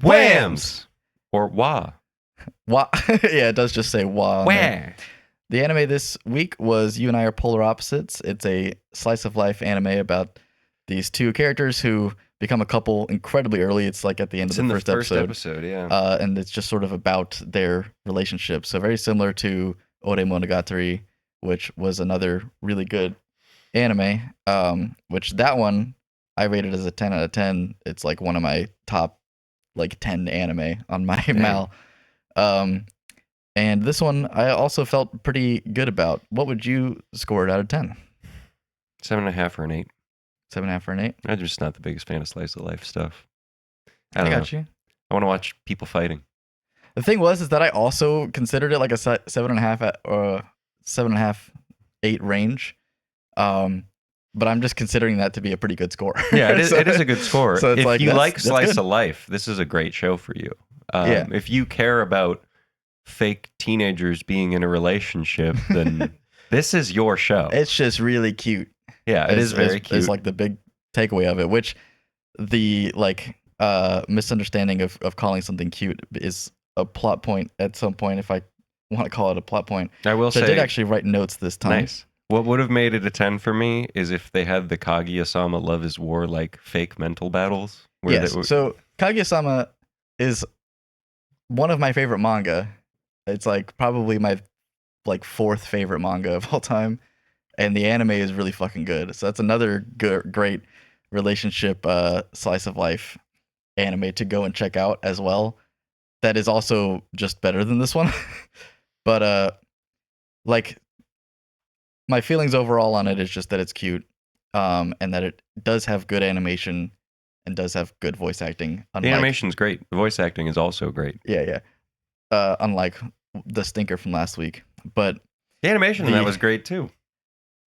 Whams! Or wah. Wah. Yeah, it does just say wah. Wah. The anime this week was You and I Are Polar Opposites. It's a slice of life anime about these two characters who become a couple incredibly early. It's like at the end of the first episode. Yeah. And it's just sort of about their relationship. So very similar to Ore Monogatari, which was another really good anime. Which that one I rated as a 10 out of 10. It's like one of my top like 10 anime on my Mal. And this one I also felt pretty good about. What would you score it out of 10? 7.5 or an 8. 7.5 or an 8? I'm just not the biggest fan of slice of life stuff. I got you. I want to watch people fighting. The thing is that I also considered it like a 7.5 7.5, 8 range. But I'm just considering that to be a pretty good score. Yeah, it is, it is a good score. So if like, you like slice good. of life, this is a great show for you. Yeah. If you care about fake teenagers being in a relationship, then this is your show. It's just really cute. Yeah, it is very cute. It's like the big takeaway of it, which the like misunderstanding of calling something cute is a plot point at some point, if I want to call it a plot point. I will say, I did actually write notes this time. Nice. What would have made it a 10 for me is if they had the Kaguya-sama Love is War like fake mental battles. Yes. So Kaguya-sama is one of my favorite manga. It's like probably my like 4th favorite manga of all time, and the anime is really fucking good. So that's another great relationship slice of life anime to go and check out as well. That is also just better than this one. But like my feelings overall on it is just that it's cute, and that it does have good animation and does have good voice acting. The animation's great. The voice acting is also great. Yeah. Unlike the stinker from last week. But the animation that was great too.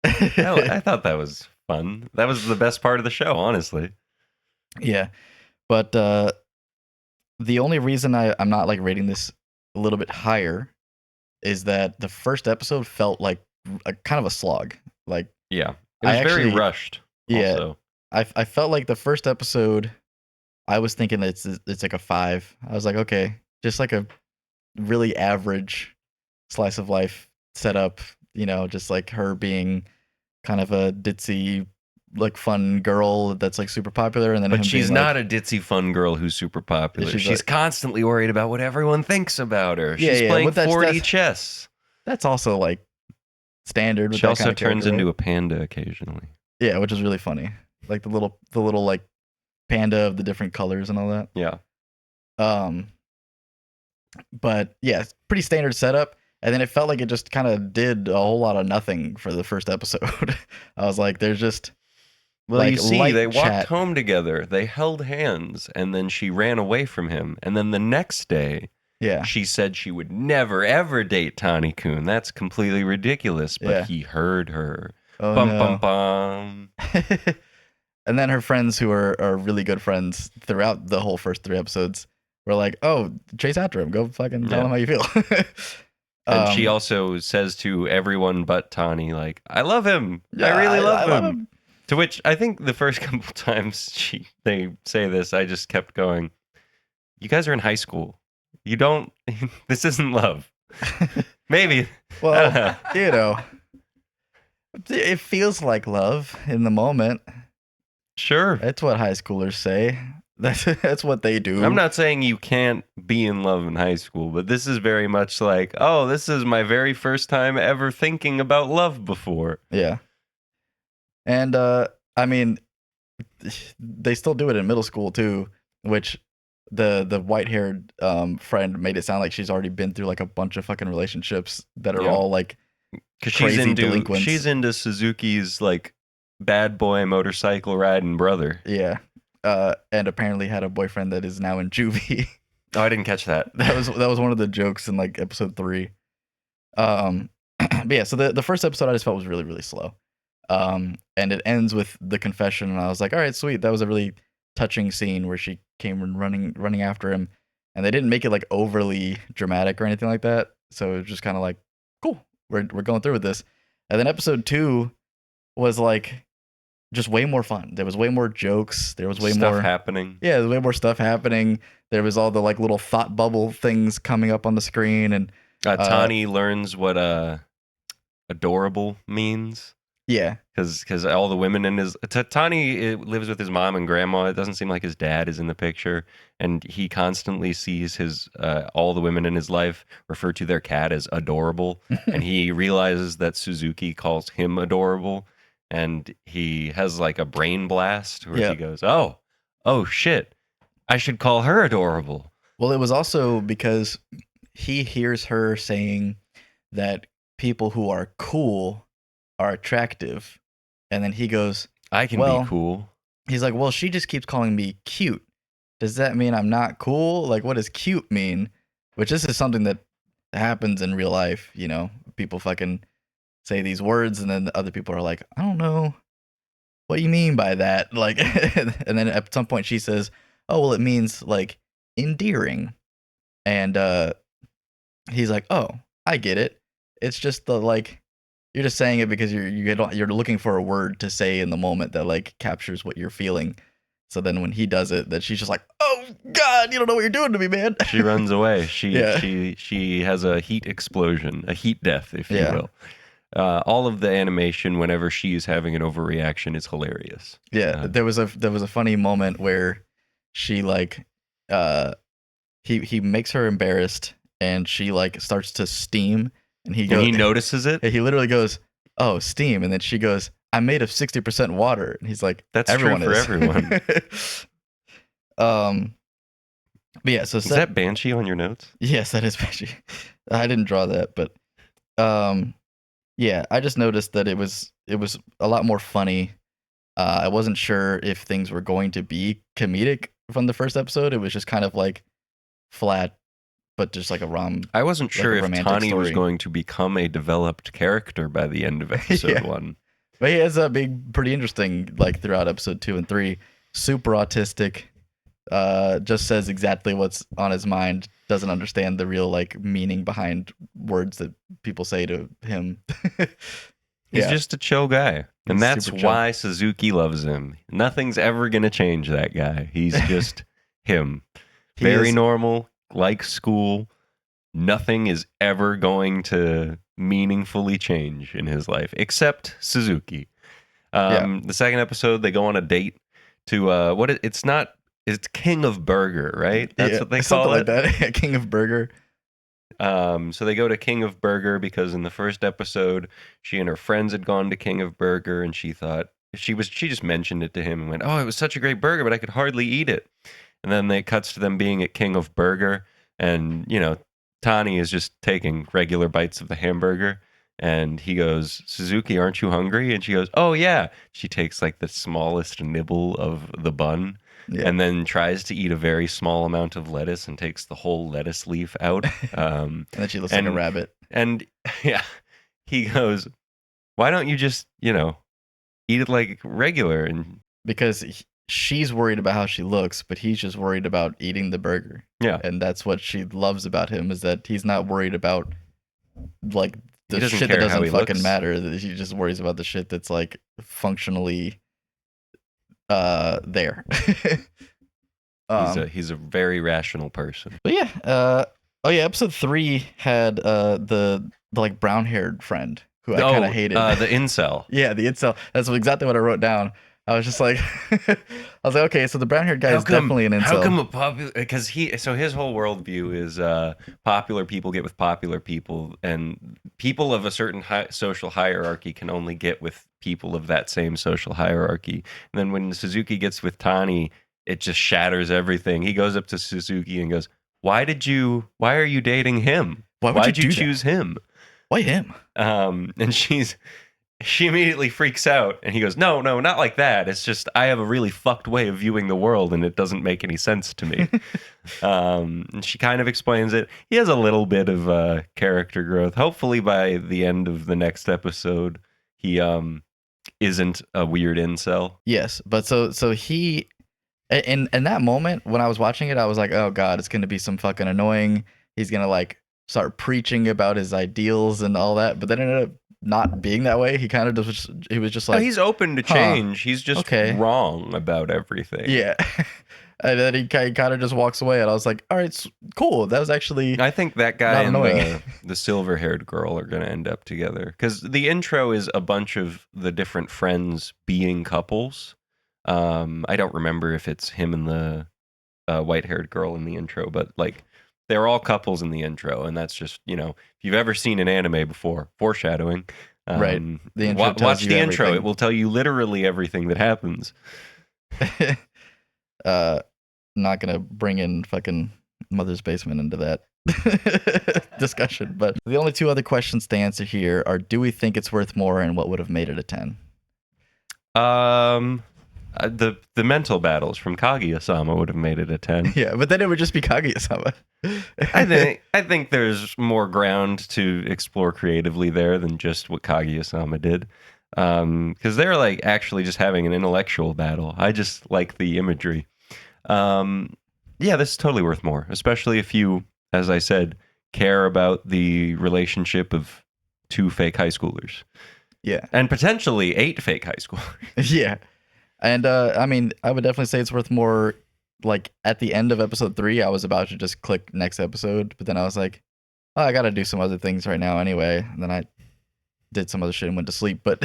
I thought that was fun. That was the best part of the show, honestly. Yeah. But the only reason I'm not like rating this a little bit higher is that the first episode felt like a kind of a slog. Like, yeah, it was very rushed. Yeah, also. I felt like the first episode, I was thinking it's like a 5. I was like, okay, just like a really average slice of life setup. You know, just like her being kind of a ditzy, like fun girl that's like super popular, and then but she's not a ditzy fun girl who's super popular. She's constantly worried about what everyone thinks about her. She's playing 4D chess. That's also like standard. With she also turns into a panda occasionally. Yeah, which is really funny. Like the little like panda of the different colors and all that. Yeah. But yeah, it's pretty standard setup. And then it felt like it just kind of did a whole lot of nothing for the first episode. I was like, there's just. Well, like, you see, they walked home together. They held hands, and then she ran away from him. And then the next day, she said she would never, ever date Tani-kun. That's completely ridiculous. But he heard her. Oh, bum, bum. And then her friends, who are really good friends throughout the whole first 3 episodes, were like, oh, chase after him. Go fucking tell him how you feel. And she also says to everyone but Tani, like, I love him. I really love him. To which I think the first couple times they say this, I just kept going, you guys are in high school. You don't, this isn't love. Maybe. Well, you know, it feels like love in the moment. Sure. That's what high schoolers say. That's what they do. I'm not saying you can't be in love in high school, but this is very much like, oh, this is my very first time ever thinking about love before. Yeah. And I mean, they still do it in middle school too, which the white-haired friend made it sound like she's already been through like a bunch of fucking relationships that are all like crazy delinquents. She's into Suzuki's like bad boy motorcycle riding brother. Yeah. And apparently had a boyfriend that is now in juvie. Oh, I didn't catch that. That was one of the jokes in like episode 3. But yeah, so the first episode I just felt was really, really slow. And it ends with the confession, and I was like, all right, sweet. That was a really touching scene where she came running after him, and they didn't make it like overly dramatic or anything like that. So it was just kind of like, cool, we're going through with this. And then episode 2 was like just way more fun. There was way more jokes. There was way more stuff happening. Yeah, there's way more stuff happening. there was all the like little thought bubble things coming up on the screen, and Tani learns what adorable means. Yeah, because all the women in his Tani lives with his mom and grandma. It doesn't seem like his dad is in the picture, and he constantly sees his all the women in his life refer to their cat as adorable, and he realizes that Suzuki calls him adorable, and he has like a brain blast where he goes, "Oh shit, I should call her adorable." Well, it was also because he hears her saying that people who are cool are attractive, and then he goes, I can be cool. He's like, well, she just keeps calling me cute. Does that mean I'm not cool? Like, what does cute mean? Which this is something that happens in real life. You know, people fucking say these words, and then other people are like, I don't know what you mean by that. Like, and then at some point she says, oh, well, it means like endearing. And he's like, oh, I get it. It's just the like, you're just saying it because you're looking for a word to say in the moment that like captures what you're feeling. So then when he does it, that she's just like, oh God, you don't know what you're doing to me, man. She runs away. She has a heat explosion, a heat death, if you will. All of the animation whenever she's having an overreaction is hilarious. Yeah, there was a funny moment where she like he makes her embarrassed, and she like starts to steam. And he notices it. He literally goes, "Oh, steam!" And then she goes, "I'm made of 60% water." And he's like, "That's true for everyone." But yeah, so is that Banshee on your notes? Yes, that is Banshee. I didn't draw that, but yeah, I just noticed that it was a lot more funny. I wasn't sure if things were going to be comedic from the first episode. It was just kind of like flat. But just like I wasn't sure if Tani was going to become a developed character by the end of episode 1. But he ends up being pretty interesting, like throughout episode 2 and 3. Super autistic. Just says exactly what's on his mind. Doesn't understand the real like meaning behind words that people say to him. He's just a chill guy, and that's why Suzuki loves him. Nothing's ever gonna change that guy. He's just him. Very normal. Like school, nothing is ever going to meaningfully change in his life except Suzuki. The second episode, they go on a date to it's King of Burger, right? That's what they call it. Like that. King of Burger. So they go to King of Burger because in the first episode, she and her friends had gone to King of Burger, and she thought she just mentioned it to him and went, "Oh, it was such a great burger, but I could hardly eat it." And then it cuts to them being at King of Burger, and Tani is just taking regular bites of the hamburger, and he goes, "Suzuki, aren't you hungry?" And she goes, "Oh yeah." She takes like the smallest nibble of the bun, and then tries to eat a very small amount of lettuce and takes the whole lettuce leaf out. And then she looks like a rabbit. And he goes, "Why don't you just eat it like regular?" And because she's worried about how she looks, but he's just worried about eating the burger. Yeah. And that's what she loves about him, is that he's not worried about like the shit that doesn't fucking matter. He just worries about the shit that's like functionally there. He's a very rational person. But yeah, episode 3 had the like brown-haired friend who I kind of hated. The incel. Yeah, the incel. That's exactly what I wrote down. I was just like, I was like, okay, so the brown-haired guy is definitely an incel. How come a popular? Because his whole worldview is popular people get with popular people, and people of a certain social hierarchy can only get with people of that same social hierarchy. And then when Suzuki gets with Tani, it just shatters everything. He goes up to Suzuki and goes, Why are you dating him? Why did you choose him? Why him? And she immediately freaks out, and he goes, no, not like that. It's just I have a really fucked way of viewing the world, and it doesn't make any sense to me. And she kind of explains it. He has a little bit of character growth. Hopefully by the end of the next episode, he isn't a weird incel. Yes, but so he, in that moment when I was watching it, I was like, oh God, it's going to be some fucking annoying. He's going to like start preaching about his ideals and all that, but then it ended up not being that way. He kind of he was just like, he's open to change. He's just wrong about everything. Yeah. And then he kind of just walks away, and I was like, all right, cool. That was actually I think that guy not and annoying. the silver-haired girl are going to end up together because the intro is a bunch of the different friends being couples. I don't remember if it's him and the white-haired girl in the intro, but like they're all couples in the intro, and that's just, you know, if you've ever seen an anime before, foreshadowing. Right. The intro tells Watch you the intro; everything. it will tell you literally everything that happens. Not gonna bring in fucking Mother's Basement into that discussion, but the only two other questions to answer here are: do we think it's worth more, and what would have made it a 10? The mental battles from Kaguya-sama would have made it a 10. Yeah, but then it would just be Kaguya-sama. I think there's more ground to explore creatively there than just what Kaguya-sama did. Because they're like actually just having an intellectual battle. I just like the imagery. Yeah, this is totally worth more, especially if you, as I said, care about the relationship of 2 fake high schoolers. Yeah. And potentially 8 fake high schoolers. Yeah. And I mean, I would definitely say it's worth more. Like at the end of episode 3, I was about to just click next episode, but then I was like, oh, I gotta do some other things right now anyway. And then I did some other shit and went to sleep. But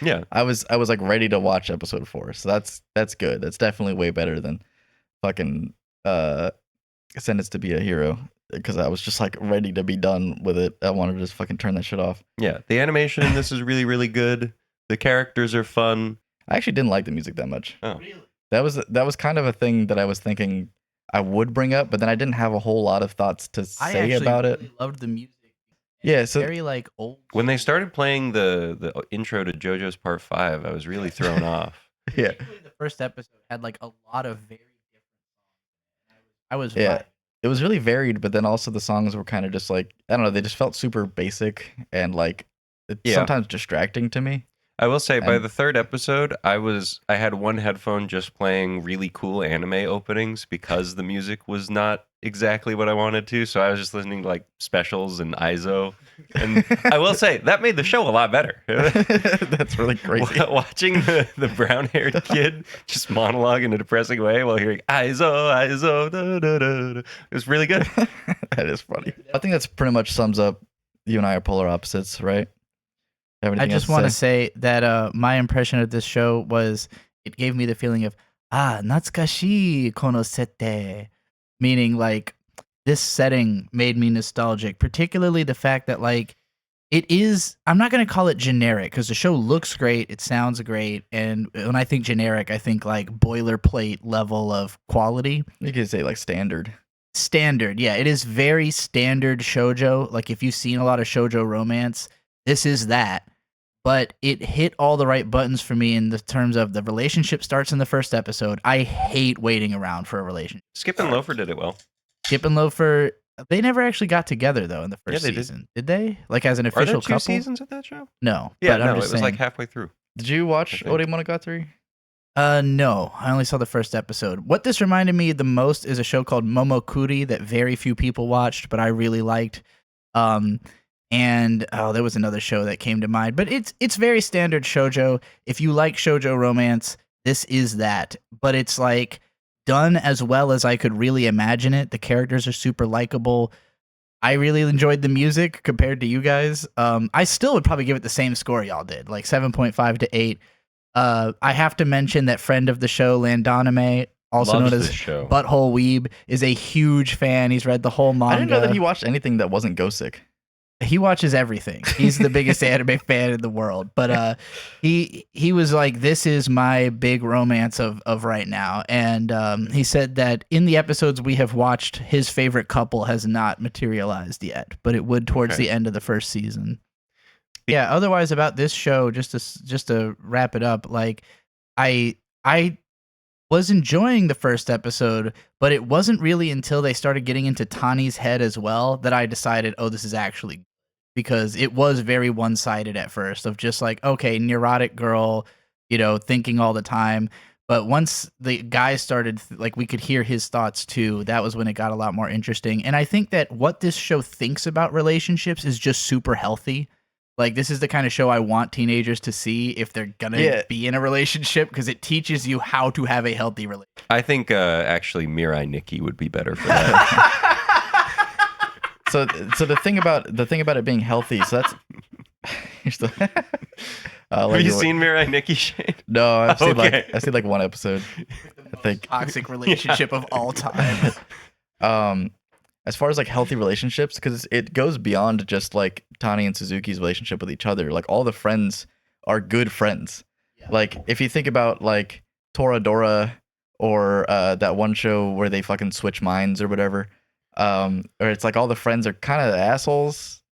yeah, I was like ready to watch episode 4. So that's good. That's definitely way better than fucking Sentence to Be a Hero, because I was just like ready to be done with it. I wanted to just fucking turn that shit off. Yeah, the animation in this is really, really good. The characters are fun. I actually didn't like the music that much. Oh. Really? That was kind of a thing that I was thinking I would bring up, but then I didn't have a whole lot of thoughts to say about it. I loved the music. Yeah, so Very like old. When they started playing the intro to JoJo's Part 5, I was really thrown off. Yeah. Particularly the first episode had like a lot of very different songs. I was Yeah. vibing. It was really varied, but then also the songs were kind of just like, I don't know, they just felt super basic and like sometimes distracting to me. I will say, by And- the 3rd episode, I had one headphone just playing really cool anime openings because the music was not exactly what I wanted to. So I was just listening to like specials and ISO. And I will say that made the show a lot better. That's really crazy. Watching the brown-haired kid just monologue in a depressing way while hearing ISO, ISO, da, da, da, da. It was really good. That is funny. I think that's pretty much sums up you and I are polar opposites, right? I just want to say that my impression of this show was it gave me the feeling of natsukashi kono sette, meaning like this setting made me nostalgic, particularly the fact that like it is, I'm not going to call it generic because the show looks great, it sounds great, and when I think generic, I think like boilerplate level of quality. You could say like standard. Standard, yeah, it is very standard shoujo. Like if you've seen a lot of shoujo romance, this is that. But it hit all the right buttons for me in the terms of the relationship starts in the first episode. I hate waiting around for a relationship. Skip and Loafer did it well. Skip and Loafer, they never actually got together though in the first Yeah, they season. Did they? Like as an Are official there 2 couple? seasons of that show? No. Yeah, but I'm no, it just was like saying- halfway through. Did you watch I think. Ode Monogatari? No, I only saw the first episode. What this reminded me the most is a show called Momokuri that very few people watched, but I really liked. And there was another show that came to mind, but it's very standard shoujo. If you like shoujo romance, this is that. But it's like done as well as I could really imagine it. The characters are super likable. I really enjoyed the music compared to you guys. I still would probably give it the same score y'all did, like 7.5 to 8. I have to mention that friend of the show, Landoname, also Loves known this as show. Butthole Weeb, is a huge fan. He's read the whole manga. I didn't know that he watched anything that wasn't Gosick. He watches everything. He's the biggest anime fan in the world. But he was like, this is my big romance of right now. And he said that in the episodes we have watched, his favorite couple has not materialized yet, but it would towards the end of the first season. Yeah, otherwise about this show, just to wrap it up, like I was enjoying the first episode, but it wasn't really until they started getting into Tani's head as well that I decided, oh, this is actually good. Because it was very one-sided at first of just like, okay, neurotic girl, thinking all the time. But once the guy started, like we could hear his thoughts too, that was when it got a lot more interesting. And I think that what this show thinks about relationships is just super healthy. Like, this is the kind of show I want teenagers to see if they're gonna be in a relationship, because it teaches you how to have a healthy relationship. I think actually Mirai Nikki would be better for that. So the thing about it being healthy, so that's. Have you seen Mirai Nikki, Shane? No, I've seen like one episode. I think Toxic relationship of all time. As far as like healthy relationships, because it goes beyond just like Tani and Suzuki's relationship with each other. Like all the friends are good friends. Yeah. Like if you think about like Toradora or that one show where they fucking switch minds or whatever, or it's like all the friends are kind of assholes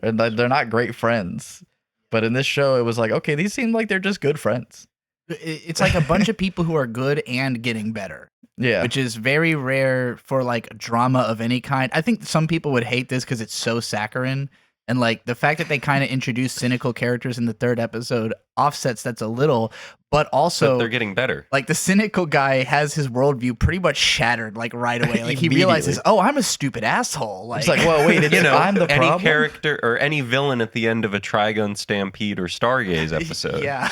and they're not great friends. But in this show, it was like, okay, these seem like they're just good friends. It's like a bunch of people who are good and getting better. Yeah. Which is very rare for like drama of any kind. I think some people would hate this because it's so saccharine. And like the fact that they kind of introduce cynical characters in the third episode offsets that's a little, but also they're getting better. Like the cynical guy has his worldview pretty much shattered like right away. Like he realizes, oh, I'm a stupid asshole. Like, it's like, well, wait, I'm the any problem? Character or any villain at the end of a Trigun Stampede or Stargaze episode. Yeah.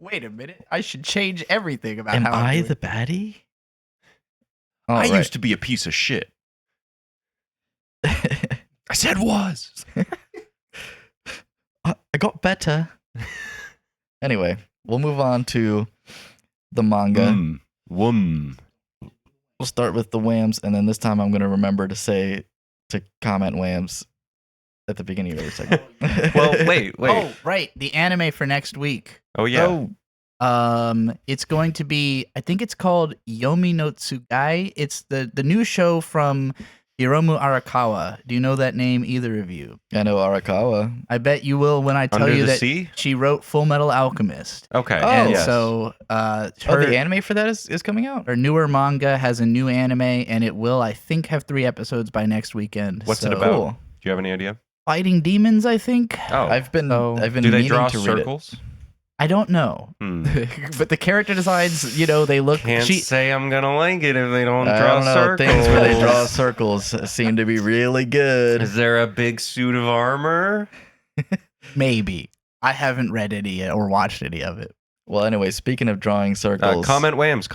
Wait a minute. I should change everything about Am how I I'm the baddie? Oh, I used to be a piece of shit. I said was. I got better. Anyway, we'll move on to the manga. We'll start with the whams, and then this time I'm going to remember to comment whams at the beginning of every segment. Well, wait. Oh, right. The anime for next week. Oh, yeah. It's going to be, I think it's called Yomi no Tsugai. It's the new show from Hiromu Arakawa. Do you know that name, either of you? I know Arakawa. I bet you will when I tell Under you the that Sea? She wrote Full Metal Alchemist. Okay. Oh, And yes. so the anime for that is coming out? her newer manga has a new anime, and it will, I think, have 3 episodes by next weekend. What's So- it about? Cool. Do you have any idea? Fighting demons, I think. Oh, I've been do they meaning draw to read circles? I don't know. But the character designs, they look... Can't say I'm gonna like it if they don't I draw don't know, circles. things where they draw circles seem to be really good. Is there a big suit of armor? Maybe. I haven't read any or watched any of it. Well, anyway, speaking of drawing circles, Comment whams.